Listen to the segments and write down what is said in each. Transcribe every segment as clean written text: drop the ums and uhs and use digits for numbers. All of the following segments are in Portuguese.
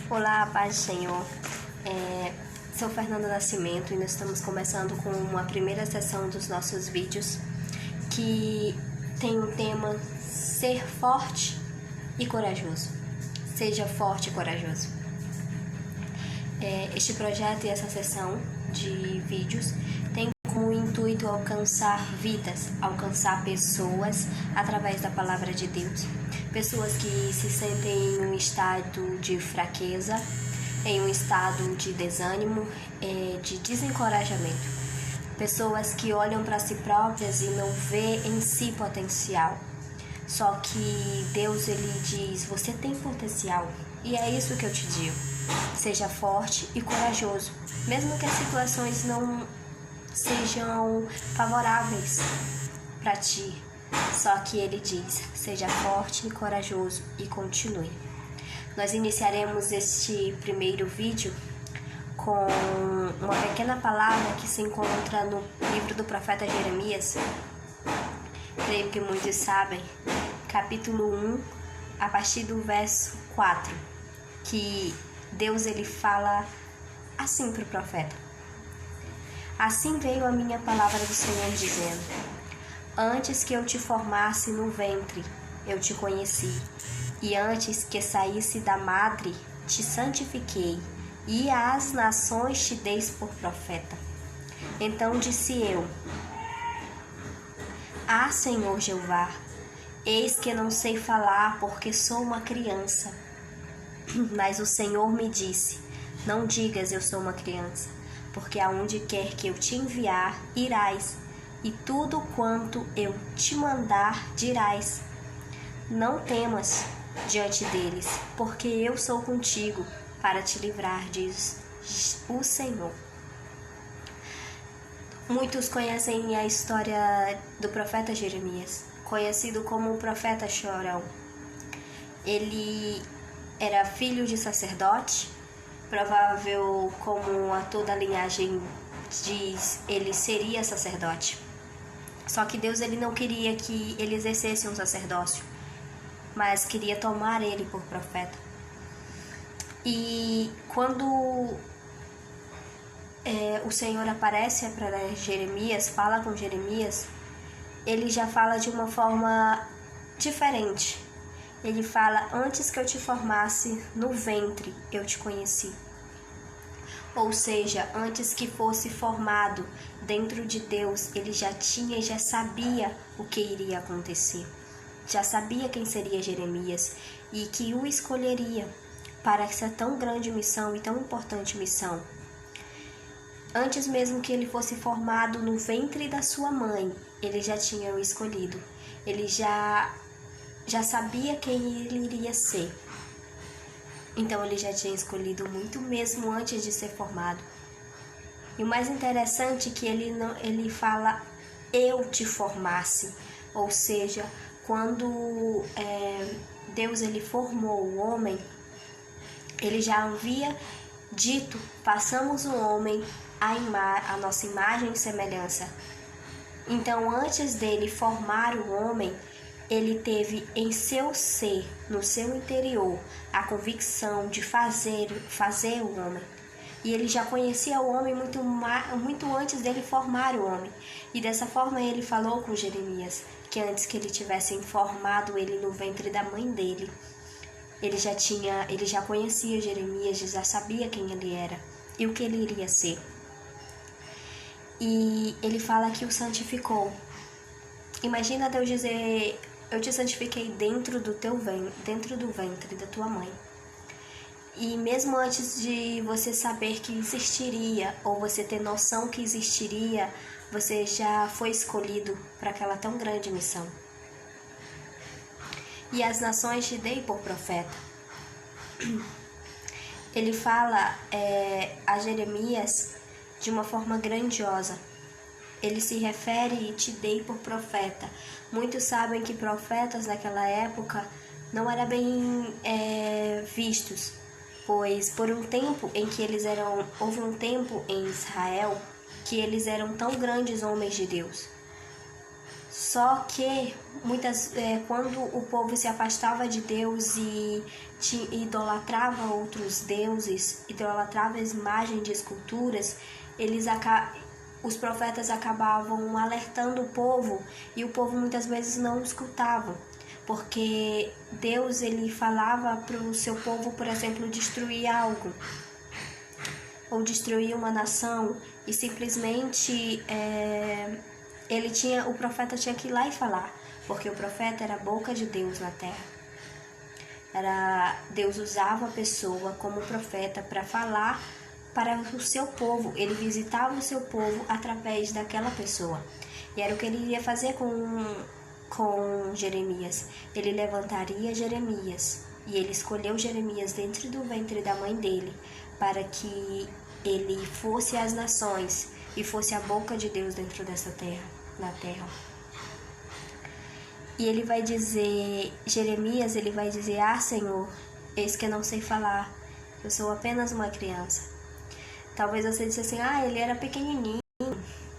Olá, paz do Senhor. Sou Fernanda Nascimento e nós estamos começando com uma primeira sessão dos nossos vídeos que tem o tema Ser Forte e Corajoso. Seja forte e corajoso. Este projeto e essa sessão de vídeos tem como intuito alcançar vidas, alcançar pessoas através da palavra de Deus. Pessoas que se sentem em um estado de fraqueza, em um estado de desânimo, de desencorajamento. Pessoas que olham para si próprias e não vê em si potencial. Só que Deus, ele diz, você tem potencial. E é isso que eu te digo. Seja forte e corajoso. Mesmo que as situações não sejam favoráveis para ti. Só que ele diz, seja forte e corajoso e continue. Nós iniciaremos este primeiro vídeo com uma pequena palavra que se encontra no livro do profeta Jeremias. Creio que muitos sabem, capítulo 1, a partir do verso 4, que Deus ele fala assim para o profeta. Assim veio a minha palavra do Senhor dizendo: antes que eu te formasse no ventre, eu te conheci, e antes que saísse da madre, te santifiquei, e às nações te deis por profeta. Então disse eu: Ah, Senhor Jeová, eis que não sei falar, porque sou uma criança. Mas o Senhor me disse: não digas eu sou uma criança, porque aonde quer que eu te enviar, irás, e tudo quanto eu te mandar, dirás. Não temas diante deles, porque eu sou contigo para te livrar, diz o Senhor. Muitos conhecem a história do profeta Jeremias, conhecido como o profeta chorão. Ele era filho de sacerdote, provável como a toda a linhagem diz, ele seria sacerdote. Só que Deus ele não queria que ele exercesse um sacerdócio, mas queria tomar ele por profeta. E quando o Senhor aparece para Jeremias, fala com Jeremias, ele já fala de uma forma diferente. Ele fala: antes que eu te formasse no ventre, eu te conheci. Ou seja, antes que fosse formado dentro de Deus, ele já sabia o que iria acontecer. Já sabia quem seria Jeremias e que o escolheria para essa tão grande missão e tão importante missão. Antes mesmo que ele fosse formado no ventre da sua mãe, ele já tinha o escolhido. Ele já sabia quem ele iria ser. Então ele já tinha escolhido muito mesmo antes de ser formado. E o mais interessante é que ele fala: eu te formasse. Ou seja, quando Deus ele formou o homem, ele já havia dito: façamos o homem a nossa imagem e semelhança. Então, antes dele formar o homem, ele teve em seu ser, no seu interior, a convicção de fazer o homem. E ele já conhecia o homem muito antes dele formar o homem. E dessa forma ele falou com Jeremias, que antes que ele tivesse formado ele no ventre da mãe dele, ele já conhecia Jeremias, já sabia quem ele era e o que ele iria ser. E ele fala que o santificou. Imagina Deus dizer: eu te santifiquei dentro do ventre da tua mãe. E mesmo antes de você saber que existiria, ou você ter noção que existiria, você já foi escolhido para aquela tão grande missão. E as nações te dei por profeta. Ele fala a Jeremias de uma forma grandiosa. Ele se refere: te dei por profeta. Muitos sabem que profetas naquela época não eram bem vistos, pois por um tempo em que houve um tempo em Israel que eles eram tão grandes homens de Deus. Só que quando o povo se afastava de Deus e idolatrava outros deuses, idolatrava as imagens de esculturas, os profetas acabavam alertando o povo e o povo muitas vezes não escutava, porque Deus ele falava para o seu povo, por exemplo, destruir algo ou destruir uma nação e simplesmente o profeta tinha que ir lá e falar, porque o profeta era a boca de Deus na terra. Deus usava a pessoa como profeta para falar para o seu povo. Ele visitava o seu povo através daquela pessoa. E era o que ele iria fazer com Jeremias. Ele levantaria Jeremias e ele escolheu Jeremias dentro do ventre da mãe dele para que ele fosse às nações e fosse a boca de Deus dentro dessa terra, na terra. E ele vai dizer, Jeremias, ele vai dizer: "Ah, Senhor, eis que eu não sei falar, eu sou apenas uma criança." Talvez você disse assim: "Ah, ele era pequenininho."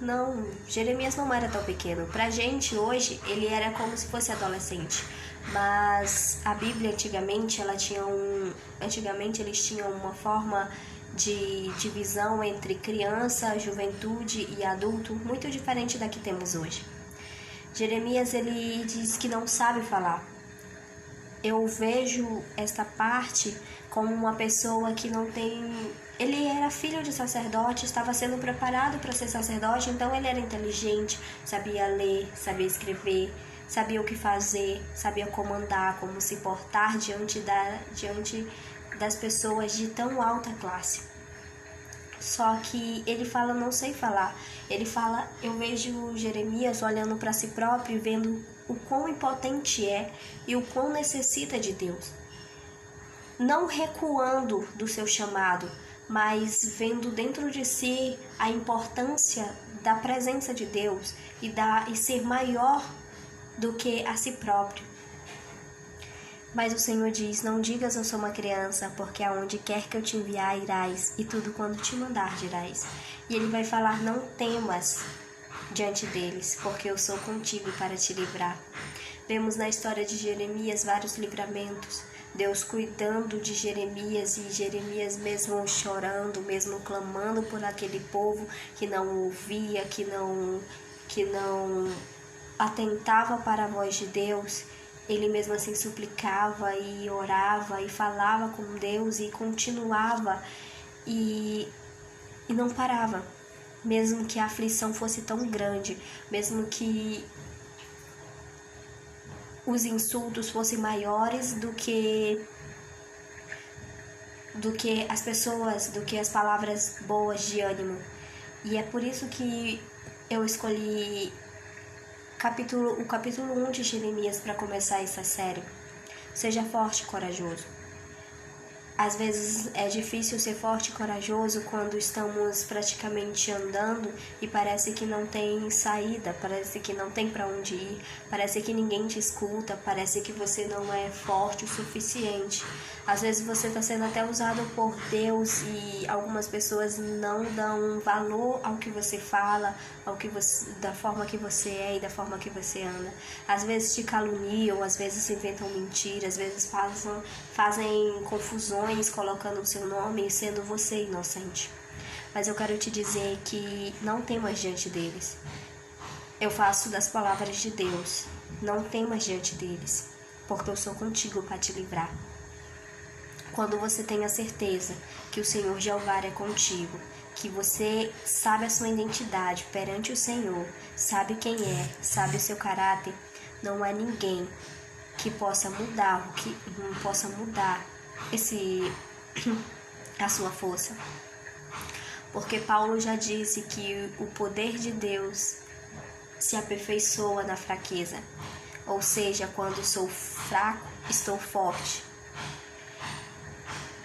Não, Jeremias não era tão pequeno. Pra gente hoje, ele era como se fosse adolescente. Mas a Bíblia antigamente eles tinham uma forma de divisão entre criança, juventude e adulto muito diferente da que temos hoje. Jeremias ele diz que não sabe falar. Eu vejo esta parte como uma pessoa que não tem... Ele era filho de sacerdote, estava sendo preparado para ser sacerdote, então ele era inteligente, sabia ler, sabia escrever, sabia o que fazer, sabia comandar, como se portar diante das pessoas de tão alta classe. Só que ele fala: "Não sei falar." Ele fala, eu vejo Jeremias olhando para si próprio e vendo o quão impotente é e o quão necessita de Deus. Não recuando do seu chamado, mas vendo dentro de si a importância da presença de Deus e ser maior do que a si próprio. Mas o Senhor diz: "Não digas eu sou uma criança, porque aonde quer que eu te enviar irás, e tudo quando te mandar dirás." E ele vai falar: "Não temas diante deles, porque eu sou contigo para te livrar." Vemos na história de Jeremias vários livramentos. Deus cuidando de Jeremias e Jeremias mesmo chorando, mesmo clamando por aquele povo que não ouvia, que não atentava para a voz de Deus. Ele mesmo assim suplicava e orava e falava com Deus e continuava e não parava, mesmo que a aflição fosse tão grande, mesmo que os insultos fossem maiores do que as pessoas, do que as palavras boas de ânimo. E é por isso que eu escolhi o capítulo 1 de Jeremias para começar essa série. Seja forte e corajoso. Às vezes é difícil ser forte e corajoso quando estamos praticamente andando e parece que não tem saída, parece que não tem para onde ir, parece que ninguém te escuta, parece que você não é forte o suficiente. Às vezes você está sendo até usado por Deus e algumas pessoas não dão valor ao que você fala, da forma que você é e da forma que você anda. Às vezes te caluniam, às vezes inventam mentiras, às vezes fazem confusões colocando o seu nome e sendo você inocente. Mas eu quero te dizer que não temas diante deles. Eu faço das palavras de Deus: "Não temas diante deles, porque eu sou contigo para te livrar." Quando você tem a certeza que o Senhor Jeová é contigo, que você sabe a sua identidade perante o Senhor, sabe quem é, sabe o seu caráter, não há ninguém que possa mudar, a sua força. Porque Paulo já disse que o poder de Deus se aperfeiçoa na fraqueza. Ou seja, quando sou fraco, estou forte.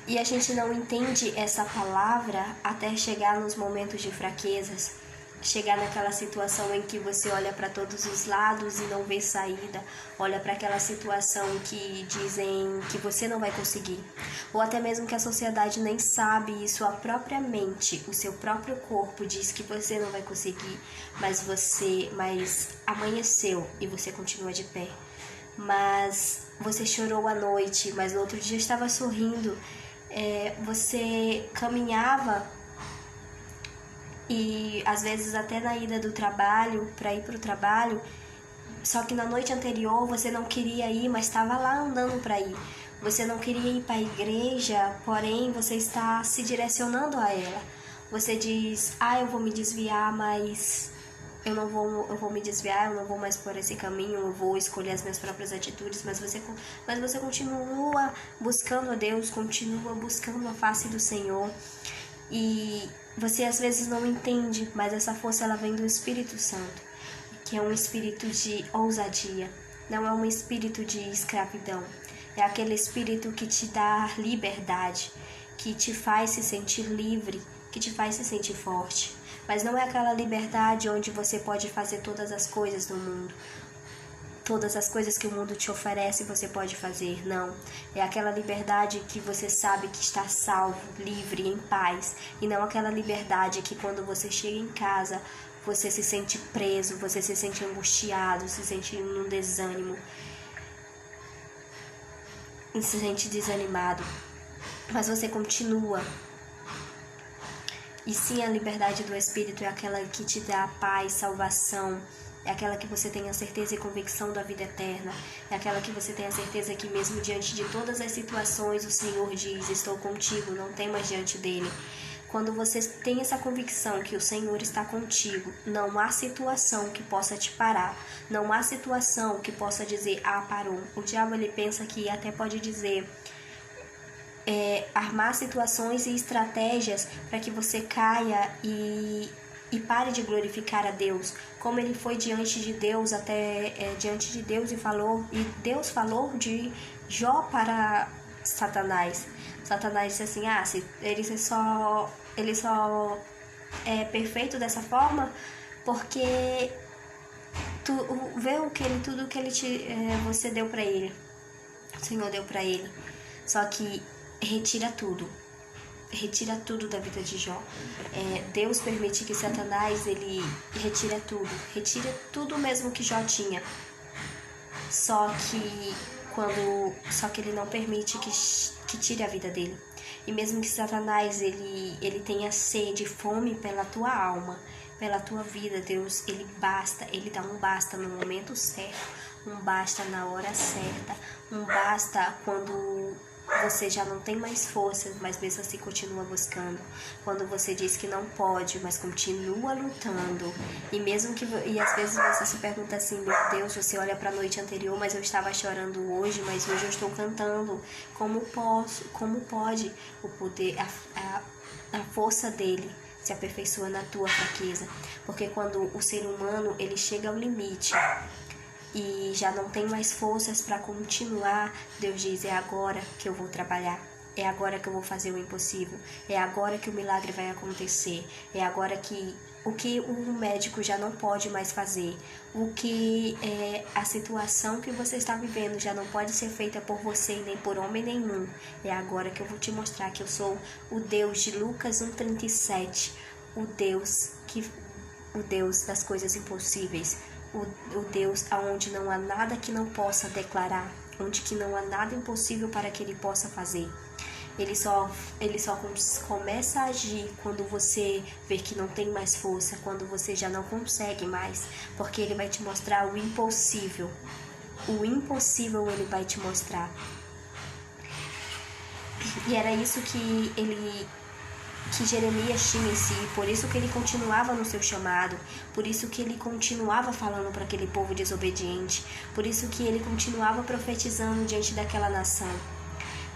E a gente não entende essa palavra até chegar nos momentos de fraquezas. chegar naquela situação em que você olha para todos os lados e não vê saída, olha para aquela situação que dizem que você não vai conseguir, ou até mesmo que a sociedade nem sabe e sua própria mente, o seu próprio corpo diz que você não vai conseguir, mas amanheceu e você continua de pé. Mas você chorou à noite, mas no outro dia estava sorrindo. Você caminhava e às vezes até na ida do trabalho, para ir para o trabalho, só que na noite anterior você não queria ir, mas estava lá andando para ir. Você não queria ir para a igreja, porém você está se direcionando a ela. Você diz, eu vou me desviar, mas eu vou me desviar, eu não vou mais por esse caminho, eu vou escolher as minhas próprias atitudes, mas você continua buscando a Deus, continua buscando a face do Senhor. E você às vezes não entende, mas essa força ela vem do Espírito Santo, que é um espírito de ousadia, não é um espírito de escravidão. É aquele espírito que te dá liberdade, que te faz se sentir livre, que te faz se sentir forte. Mas não é aquela liberdade onde você pode fazer todas as coisas do mundo. Todas as coisas que o mundo te oferece você pode fazer, não. É aquela liberdade que você sabe que está salvo, livre, em paz. E não aquela liberdade que quando você chega em casa, você se sente preso, você se sente angustiado, se sente num desânimo. E se sente desanimado. Mas você continua. E sim, a liberdade do Espírito é aquela que te dá paz, salvação. É aquela que você tem a certeza e convicção da vida eterna. É aquela que você tem a certeza que mesmo diante de todas as situações, o Senhor diz, estou contigo, não temas diante dele. Quando você tem essa convicção que o Senhor está contigo, não há situação que possa te parar. Não há situação que possa dizer, parou. O diabo ele pensa que até pode dizer, armar situações e estratégias para que você caia e pare de glorificar a Deus, como ele foi diante de Deus, diante de Deus e Deus falou de Jó para Satanás. Satanás disse assim, se ele só é perfeito dessa forma porque tu vê tudo que você deu para ele, o Senhor deu para ele, só que retira tudo da vida de Jó. Deus permite que Satanás ele retire tudo mesmo que Jó tinha. Só que ele não permite que tire a vida dele. E mesmo que Satanás ele tenha sede, fome pela tua alma, pela tua vida, Deus ele dá um basta no momento certo, um basta na hora certa, um basta quando você já não tem mais força, mas mesmo assim continua buscando. Quando você diz que não pode, mas continua lutando. E às vezes você se pergunta assim, meu Deus, você olha para a noite anterior, mas eu estava chorando hoje, mas hoje eu estou cantando. Como pode o poder, a força dele se aperfeiçoa na tua fraqueza? Porque quando o ser humano ele chega ao limite e já não tem mais forças para continuar, Deus diz, é agora que eu vou trabalhar, é agora que eu vou fazer o impossível, é agora que o milagre vai acontecer, é agora que o que o médico já não pode mais fazer, o que a situação que você está vivendo já não pode ser feita por você nem por homem nenhum, é agora que eu vou te mostrar que eu sou o Deus de Lucas 1:37, o Deus das coisas impossíveis, o Deus aonde não há nada que não possa declarar, onde que não há nada impossível para que ele possa fazer. Ele só começa a agir quando você vê que não tem mais força, quando você já não consegue mais, porque ele vai te mostrar o impossível. O impossível ele vai te mostrar. E era isso que Jeremias tinha em si, por isso que ele continuava no seu chamado, por isso que ele continuava falando para aquele povo desobediente, por isso que ele continuava profetizando diante daquela nação,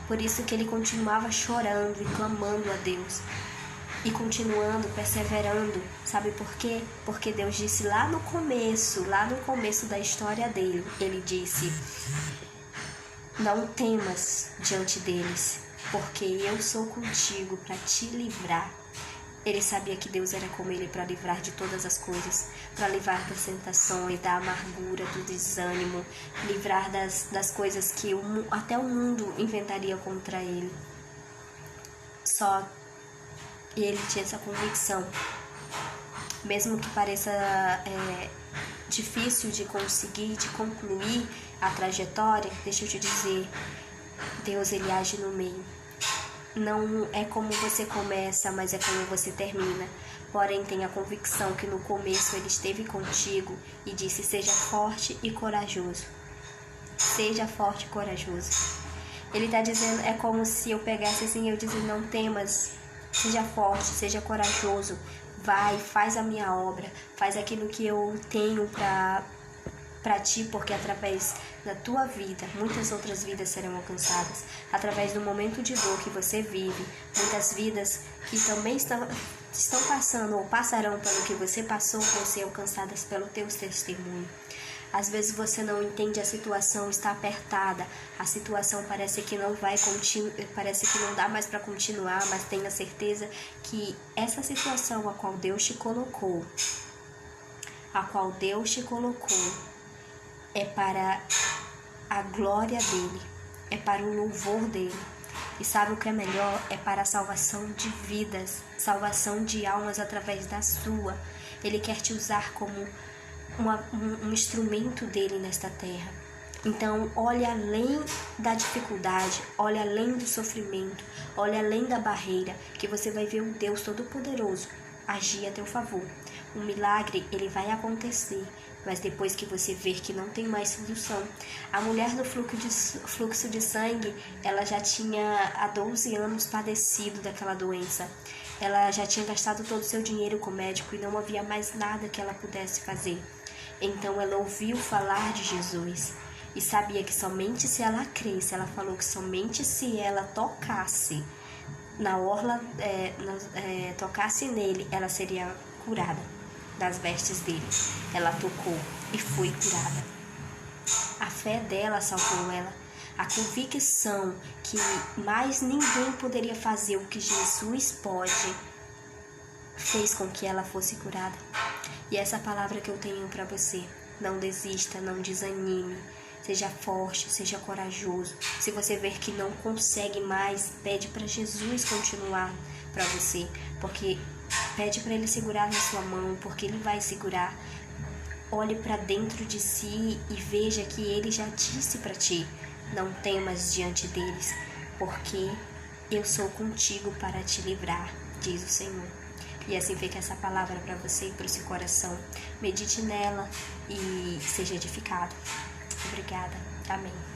por isso que ele continuava chorando e clamando a Deus, e continuando, perseverando. Sabe por quê? Porque Deus disse lá no começo da história dele, ele disse, não temas diante deles, porque eu sou contigo para te livrar. Ele sabia que Deus era com ele para livrar de todas as coisas, para livrar das tentações, da amargura, do desânimo, livrar das coisas que até o mundo inventaria contra ele. Só ele tinha essa convicção. Mesmo que pareça difícil de conseguir, de concluir a trajetória, deixa eu te dizer, Deus ele age no meio. Não é como você começa, mas é como você termina. Porém, tenha a convicção que no começo ele esteve contigo e disse: seja forte e corajoso. Seja forte e corajoso. Ele está dizendo, é como se eu pegasse assim, eu dizendo: não temas, seja forte, seja corajoso. Vai, faz a minha obra, faz aquilo que eu tenho para ti, porque através da tua vida, muitas outras vidas serão alcançadas. Através do momento de dor que você vive, muitas vidas que também estão passando ou passarão pelo que você passou vão ser alcançadas pelo teu testemunho. Às vezes você não entende, a situação está apertada, a situação parece que não vai continuar, parece que não dá mais para continuar, mas tenha certeza que essa situação a qual Deus te colocou, é para a glória dele, é para o louvor dele. E sabe o que é melhor? É para a salvação de vidas, salvação de almas através da sua. Ele quer te usar como um instrumento dele nesta terra. Então, olhe além da dificuldade, olhe além do sofrimento, olhe além da barreira, que você vai ver o Deus Todo-Poderoso agir a teu favor. O milagre, ele vai acontecer, mas depois que você ver que não tem mais solução. A mulher do fluxo de sangue, ela já tinha há 12 anos padecido daquela doença. Ela já tinha gastado todo o seu dinheiro com o médico e não havia mais nada que ela pudesse fazer. Então ela ouviu falar de Jesus e sabia que somente se ela cresce, ela falou que somente se ela tocasse na orla, tocasse nele, ela seria curada das vestes dele. Ela tocou e foi curada. A fé dela salvou ela. A convicção que mais ninguém poderia fazer o que Jesus pode fez com que ela fosse curada. E essa palavra que eu tenho para você: não desista, não desanime, seja forte, seja corajoso. Se você ver que não consegue mais, pede para Jesus continuar para você, porque pede para ele segurar na sua mão, porque ele vai segurar. Olhe para dentro de si e veja que ele já disse para ti: não temas diante deles, porque eu sou contigo para te livrar, diz o Senhor. E assim fica essa palavra para você e para o seu coração. Medite nela e seja edificado. Obrigada. Amém.